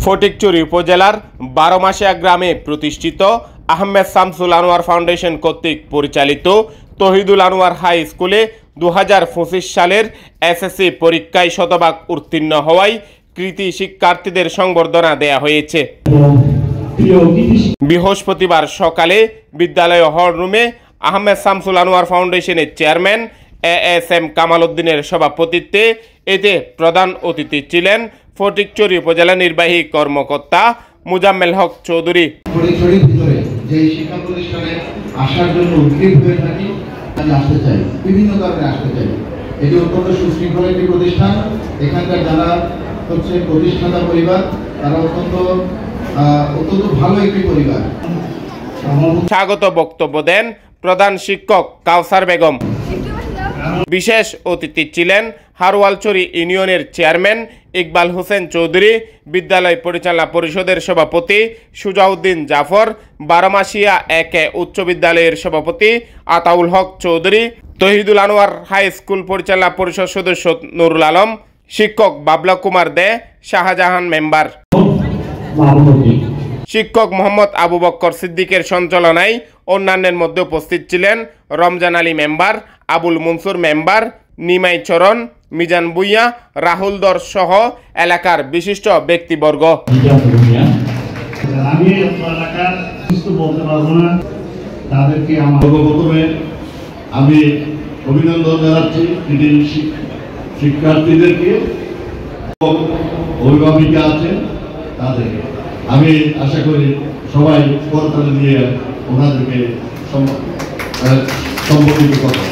ফটিকছড়ি উপজেলার 12 মাসিয়া গ্রামে প্রতিষ্ঠিত আহমেদ শামসুল আনোয়ার ফাউন্ডেশন কর্তৃক পরিচালিত তহিদুল আনোয়ার হাই স্কুলে 2025 সালের এসএসসি পরীক্ষায় শতভাগ উত্তীর্ণ হওয়ায় কৃতি শিক্ষার্থীদের সংবর্ধনা দেয়া হয়েছে। বৃহস্পতিবার সকালে বিদ্যালয় হল রুমে আহমেদ শামসুল আনোয়ার ফাউন্ডেশনের চেয়ারম্যান এএসএম কামাল উদ্দিনের সভাপতিত্বে এতে প্রধান অতিথি ছিলেন ফটিকছড়ি উপজেলা নির্বাহী কর্মকর্তা মুজাম্মেল হক চৌধুরী। ফটিকছড়ির ভিতরে যে শিক্ষা প্রতিষ্ঠানে আসার জন্য উদ্গ্রীব হয়ে থাকি, আমি আসতে চাই, বিভিন্ন কারণে আসতে চাই। এটি অত্যন্ত সুশৃঙ্খল একটি প্রতিষ্ঠান। এখানকার যারা হচ্ছে প্রতিষ্ঠাতা পরিবার, তারা অত্যন্ত ভালো একটি পরিবার। স্বাগত বক্তব্য দেন প্রধান শিক্ষক কাউসার বেগম। বিশেষ অতিথি ছিলেন হারওয়ালছড়ি ইউনিয়নের চেয়ারম্যান ইকবাল হোসেন চৌধুরী, বিদ্যালয় পরিচালনা পরিষদের সভাপতি সুজাউদ্দিন জাফর, 12 মাসিয়া 1 উচ্চ বিদ্যালয়ের সভাপতি আতাউল হক চৌধুরী, তহিদুল আনোয়ার হাই স্কুল পরিচালনা পরিষদ সদস্য নুরুল আলম, শিক্ষক বাবলা কুমার দে, শাহজাহান মেম্বার, শিক্ষক মোহাম্মদ আবু বক্কর সিদ্দিকের সঞ্চালনায় অন্যান্যের মধ্যে উপস্থিত ছিলেন রমজান আলী মেম্বার, আবুল মনসুর মেম্বার, নিমাই চরণ, মিজান বুইয়া, রাহুল দর সহ এলাকার বিশিষ্ট ব্যক্তিবর্গ। আমি অভিনন্দন জানাচ্ছি শিক্ষার্থীদেরকে, অভিভাবিকা আছেন তাদেরকে। আমি আশা করি সবাই করতালি দিয়ে ওনাদেরকে সম্বোধিত করবেন।